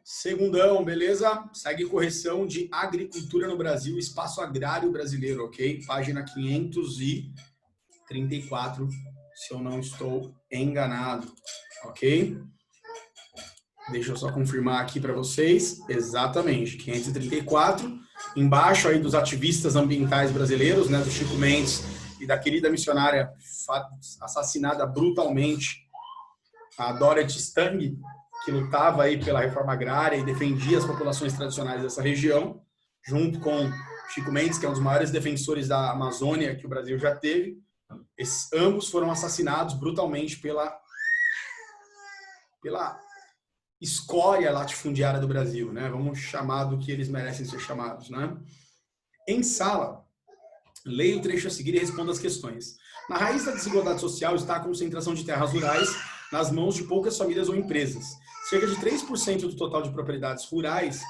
Segundão, beleza? Segue correção de agricultura no Brasil, espaço agrário brasileiro, ok? Página 534, se eu não estou enganado, ok? Deixa eu só confirmar aqui para vocês. Exatamente, 534. Embaixo aí dos ativistas ambientais brasileiros, né, do Chico Mendes e da querida missionária assassinada brutalmente, a Dorothy Stang, que lutava aí pela reforma agrária e defendia as populações tradicionais dessa região, junto com Chico Mendes, que é um dos maiores defensores da Amazônia que o Brasil já teve. Ambos foram assassinados brutalmente pela escória latifundiária do Brasil, né? Vamos chamar do que eles merecem ser chamados, né? Em sala, leia o trecho a seguir e responda as questões. Na raiz da desigualdade social está a concentração de terras rurais nas mãos de poucas famílias ou empresas. Cerca de 3% do total de propriedades rurais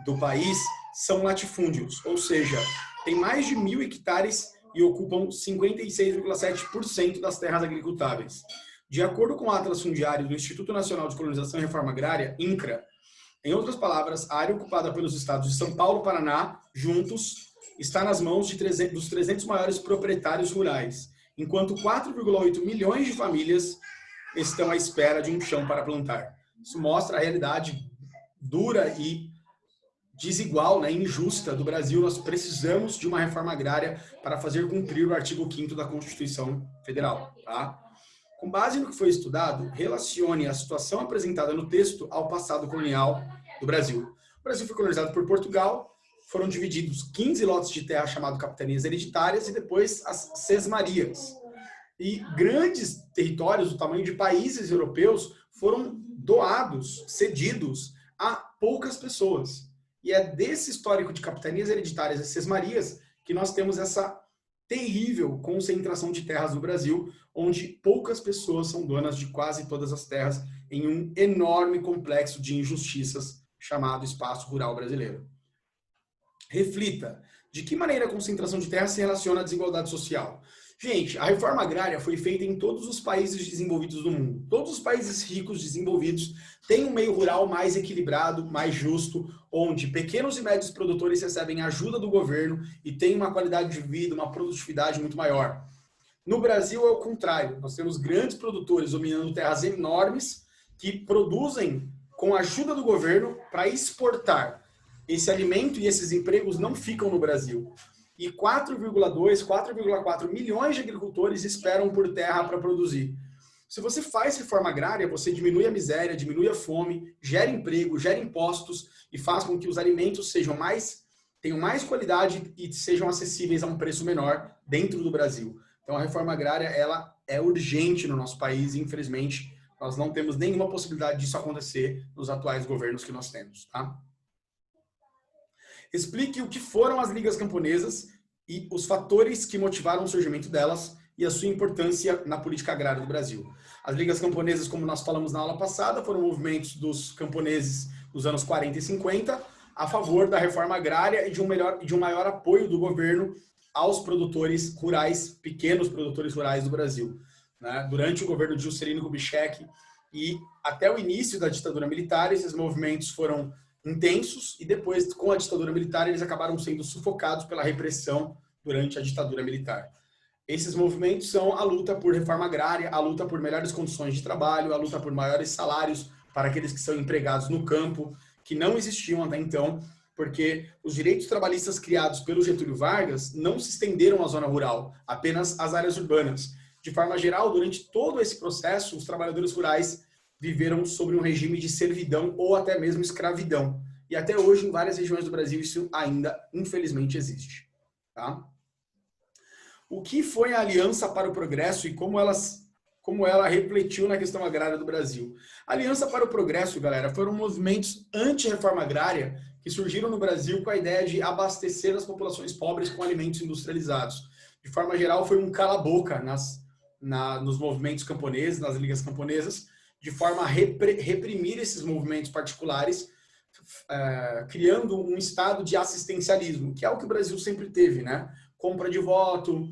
do país são latifúndios, ou seja, tem mais de 1.000 hectares e ocupam 56,7% das terras agricultáveis. De acordo com o Atlas Fundiário do Instituto Nacional de Colonização e Reforma Agrária, INCRA, em outras palavras, a área ocupada pelos estados de São Paulo e Paraná, juntos, está nas mãos dos 300 maiores proprietários rurais, enquanto 4,8 milhões de famílias estão à espera de um chão para plantar. Isso mostra a realidade dura e desigual, né, injusta do Brasil. Nós precisamos de uma reforma agrária para fazer cumprir o artigo 5º da Constituição Federal. Tá? Com base no que foi estudado, relacione a situação apresentada no texto ao passado colonial do Brasil. O Brasil foi colonizado por Portugal, foram divididos 15 lotes de terra chamados capitanias hereditárias e depois as sesmarias. E grandes territórios do tamanho de países europeus foram doados, cedidos a poucas pessoas. E é desse histórico de capitanias hereditárias e sesmarias que nós temos essa terrível concentração de terras no Brasil, onde poucas pessoas são donas de quase todas as terras em um enorme complexo de injustiças chamado espaço rural brasileiro. Reflita, de que maneira a concentração de terras se relaciona à desigualdade social? Gente, a reforma agrária foi feita em todos os países desenvolvidos do mundo. Todos os países ricos, desenvolvidos, têm um meio rural mais equilibrado, mais justo, onde pequenos e médios produtores recebem ajuda do governo e têm uma qualidade de vida, uma produtividade muito maior. No Brasil é o contrário. Nós temos grandes produtores dominando terras enormes que produzem com a ajuda do governo para exportar. Esse alimento e esses empregos não ficam no Brasil. E 4,2, 4,4 milhões de agricultores esperam por terra para produzir. Se você faz reforma agrária, você diminui a miséria, diminui a fome, gera emprego, gera impostos e faz com que os alimentos tenham mais qualidade e sejam acessíveis a um preço menor dentro do Brasil. Então a reforma agrária ela é urgente no nosso país e infelizmente nós não temos nenhuma possibilidade disso acontecer nos atuais governos que nós temos, tá? Explique o que foram as ligas camponesas e os fatores que motivaram o surgimento delas e a sua importância na política agrária do Brasil. As ligas camponesas, como nós falamos na aula passada, foram movimentos dos camponeses dos anos 40 e 50 a favor da reforma agrária e de um maior apoio do governo aos produtores rurais, pequenos produtores rurais do Brasil. Né? Durante o governo de Juscelino Kubitschek e até o início da ditadura militar, esses movimentos foram intensos e depois, com a ditadura militar, eles acabaram sendo sufocados pela repressão durante a ditadura militar. Esses movimentos são a luta por reforma agrária, a luta por melhores condições de trabalho, a luta por maiores salários para aqueles que são empregados no campo, que não existiam até então, porque os direitos trabalhistas criados pelo Getúlio Vargas não se estenderam à zona rural, apenas às áreas urbanas. De forma geral, durante todo esse processo, os trabalhadores rurais viveram sobre um regime de servidão ou até mesmo escravidão. E até hoje, em várias regiões do Brasil, isso ainda, infelizmente, existe. Tá? O que foi a Aliança para o Progresso e como ela refletiu na questão agrária do Brasil? A Aliança para o Progresso, galera, foram movimentos anti-reforma agrária que surgiram no Brasil com a ideia de abastecer as populações pobres com alimentos industrializados. De forma geral, foi um cala-boca nos movimentos camponeses, nas ligas camponesas, de forma a reprimir esses movimentos particulares, criando um estado de assistencialismo, que é o que o Brasil sempre teve, né? Compra de voto,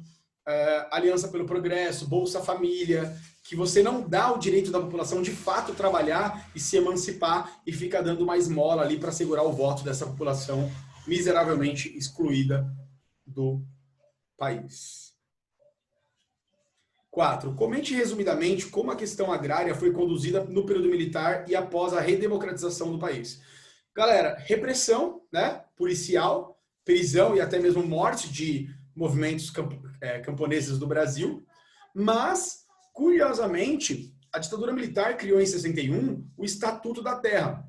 Aliança pelo Progresso, Bolsa Família, que você não dá o direito da população de fato trabalhar e se emancipar e fica dando uma esmola ali para segurar o voto dessa população miseravelmente excluída do país. 4. Comente resumidamente como a questão agrária foi conduzida no período militar e após a redemocratização do país. Galera, repressão, né, policial, prisão e até mesmo morte de movimentos camponeses do Brasil, mas, curiosamente, a ditadura militar criou em 61 o Estatuto da Terra,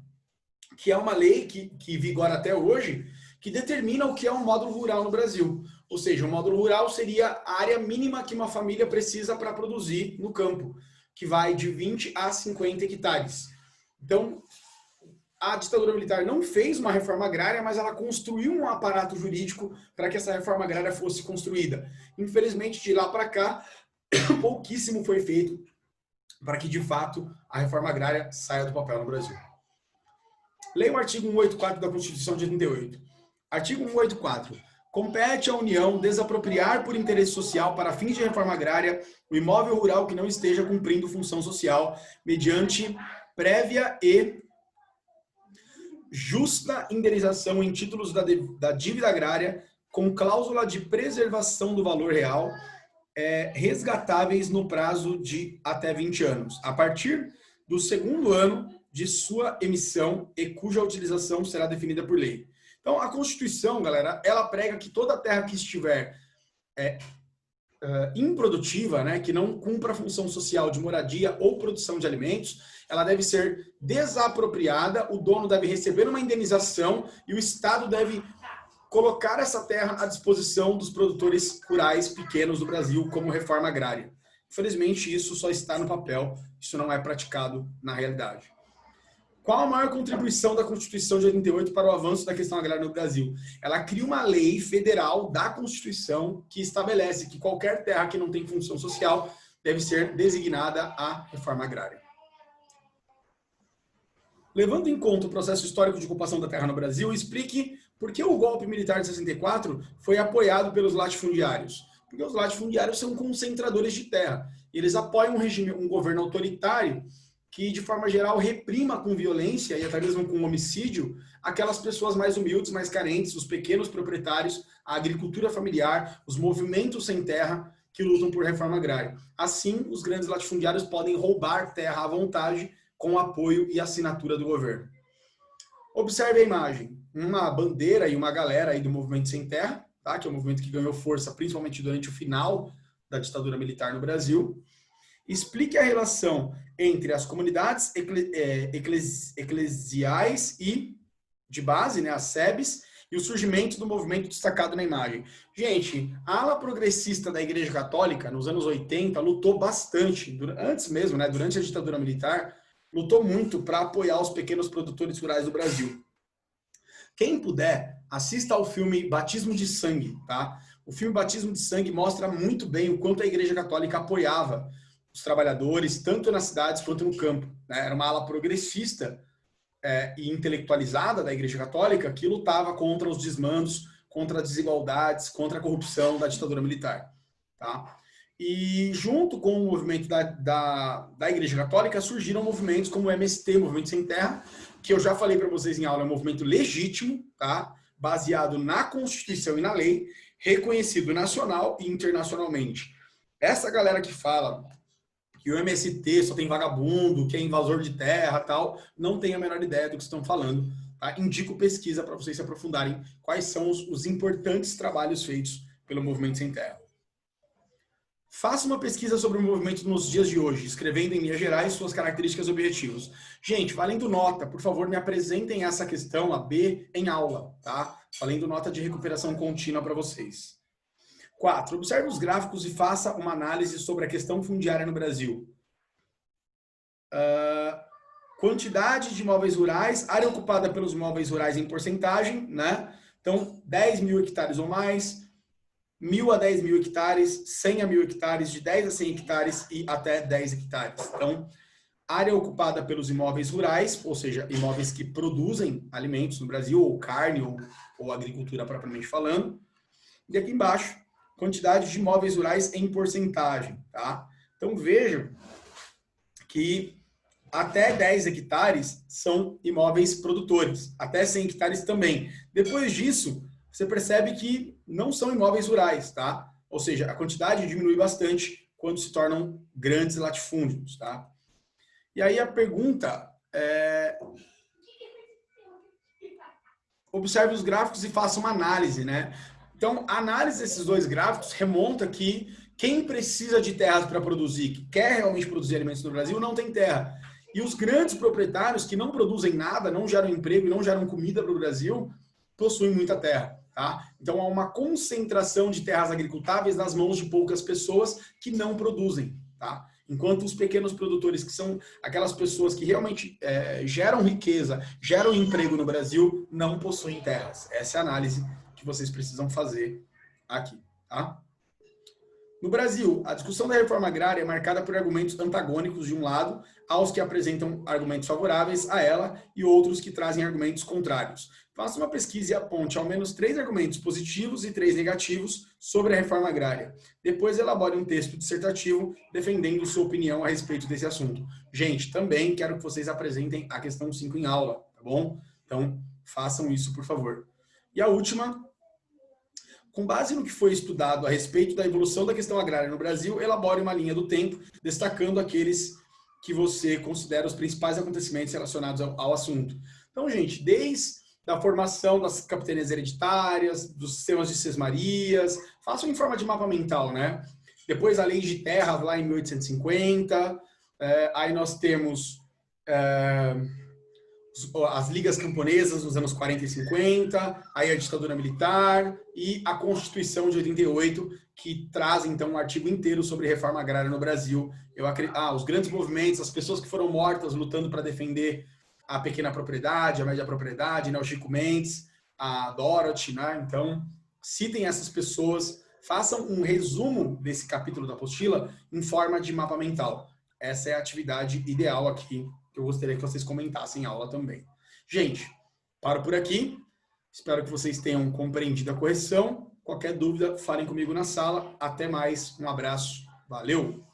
que é uma lei que vigora até hoje, que determina o que é um módulo rural no Brasil. Ou seja, um módulo rural seria a área mínima que uma família precisa para produzir no campo, que vai de 20 a 50 hectares. Então, a ditadura militar não fez uma reforma agrária, mas ela construiu um aparato jurídico para que essa reforma agrária fosse construída. Infelizmente, de lá para cá, pouquíssimo foi feito para que, de fato, a reforma agrária saia do papel no Brasil. Leia o artigo 184 da Constituição de 88. Artigo 184. Compete à União desapropriar por interesse social para fins de reforma agrária o imóvel rural que não esteja cumprindo função social mediante prévia e justa indenização em títulos da dívida agrária com cláusula de preservação do valor real resgatáveis no prazo de até 20 anos, a partir do segundo ano de sua emissão e cuja utilização será definida por lei. Então, a Constituição, galera, ela prega que toda terra que estiver improdutiva, né, que não cumpra a função social de moradia ou produção de alimentos, ela deve ser desapropriada, o dono deve receber uma indenização e o Estado deve colocar essa terra à disposição dos produtores rurais pequenos do Brasil como reforma agrária. Infelizmente, isso só está no papel, isso não é praticado na realidade. Qual a maior contribuição da Constituição de 88 para o avanço da questão agrária no Brasil? Ela cria uma lei federal da Constituição que estabelece que qualquer terra que não tem função social deve ser designada à reforma agrária. Levando em conta o processo histórico de ocupação da terra no Brasil, explique por que o golpe militar de 64 foi apoiado pelos latifundiários. Porque os latifundiários são concentradores de terra. Eles apoiam um governo autoritário que, de forma geral, reprima com violência e até mesmo com homicídio aquelas pessoas mais humildes, mais carentes, os pequenos proprietários, a agricultura familiar, os movimentos sem terra que lutam por reforma agrária. Assim, os grandes latifundiários podem roubar terra à vontade com o apoio e assinatura do governo. Observe a imagem, uma bandeira e uma galera aí do movimento sem terra, tá? Que é um movimento que ganhou força principalmente durante o final da ditadura militar no Brasil. Explique a relação entre as comunidades eclesiais e de base, né, as SEBs, e o surgimento do movimento destacado na imagem. Gente, a ala progressista da Igreja Católica, nos anos 80, lutou bastante, antes mesmo, né, durante a ditadura militar, lutou muito para apoiar os pequenos produtores rurais do Brasil. Quem puder, assista ao filme Batismo de Sangue, tá? O filme Batismo de Sangue mostra muito bem o quanto a Igreja Católica apoiava os trabalhadores, tanto nas cidades quanto no campo, né? Era uma ala progressista e intelectualizada da Igreja Católica que lutava contra os desmandos, contra as desigualdades, contra a corrupção da ditadura militar, tá? E junto com o movimento da Igreja Católica surgiram movimentos como o MST, Movimento Sem Terra, que eu já falei para vocês em aula, é um movimento legítimo, tá? Baseado na Constituição e na lei, reconhecido nacional e internacionalmente. Essa galera que fala que o MST só tem vagabundo, que é invasor de terra tal, não tem a menor ideia do que estão falando. Tá? Indico pesquisa para vocês se aprofundarem quais são os importantes trabalhos feitos pelo Movimento Sem Terra. Faça uma pesquisa sobre o movimento nos dias de hoje, escrevendo em linhas gerais suas características e objetivos. Gente, valendo nota, por favor, me apresentem essa questão, a B, em aula, tá? Valendo nota de recuperação contínua para vocês. 4. Observe os gráficos e faça uma análise sobre a questão fundiária no Brasil. Quantidade de imóveis rurais, área ocupada pelos imóveis rurais em porcentagem, né? Então, 10 mil hectares ou mais, 1.000 a 10 mil hectares, 100 a 1.000 hectares, de 10 a 100 hectares e até 10 hectares. Então, área ocupada pelos imóveis rurais, ou seja, imóveis que produzem alimentos no Brasil, ou carne, ou agricultura propriamente falando. E aqui embaixo, quantidade de imóveis rurais em porcentagem, tá? Então, vejam que até 10 hectares são imóveis produtores, até 100 hectares também. Depois disso, você percebe que não são imóveis rurais, tá? Ou seja, a quantidade diminui bastante quando se tornam grandes latifúndios, tá? E aí a pergunta é... Observe os gráficos e faça uma análise, né? Então, a análise desses dois gráficos remonta que quem precisa de terras para produzir, que quer realmente produzir alimentos no Brasil, não tem terra. E os grandes proprietários que não produzem nada, não geram emprego e não geram comida para o Brasil, possuem muita terra. Tá? Então, há uma concentração de terras agricultáveis nas mãos de poucas pessoas que não produzem. Tá? Enquanto os pequenos produtores, que são aquelas pessoas que realmente geram riqueza, geram emprego no Brasil, não possuem terras. Essa é a análise que vocês precisam fazer aqui. Tá? No Brasil, a discussão da reforma agrária é marcada por argumentos antagônicos, de um lado, aos que apresentam argumentos favoráveis a ela e outros que trazem argumentos contrários. Faça uma pesquisa e aponte ao menos 3 argumentos positivos e 3 negativos sobre a reforma agrária. Depois elabore um texto dissertativo defendendo sua opinião a respeito desse assunto. Gente, também quero que vocês apresentem a questão 5 em aula, tá bom? Então, façam isso, por favor. E a última... Com base no que foi estudado a respeito da evolução da questão agrária no Brasil, elabore uma linha do tempo, destacando aqueles que você considera os principais acontecimentos relacionados ao assunto. Então, gente, desde a formação das capitanias hereditárias, dos sistemas de sesmarias, façam em forma de mapa mental, né? Depois a lei de terras lá em 1850, aí nós temos... as ligas camponesas nos anos 40 e 50, aí a ditadura militar e a Constituição de 88, que traz, então, um artigo inteiro sobre reforma agrária no Brasil. Os grandes movimentos, as pessoas que foram mortas lutando para defender a pequena propriedade, a média propriedade, né, o Chico Mendes, a Dorothy, né? Então, citem essas pessoas, façam um resumo desse capítulo da apostila em forma de mapa mental. Essa é a atividade ideal aqui, que eu gostaria que vocês comentassem em aula também. Gente, paro por aqui. Espero que vocês tenham compreendido a correção. Qualquer dúvida, falem comigo na sala. Até mais. Um abraço. Valeu!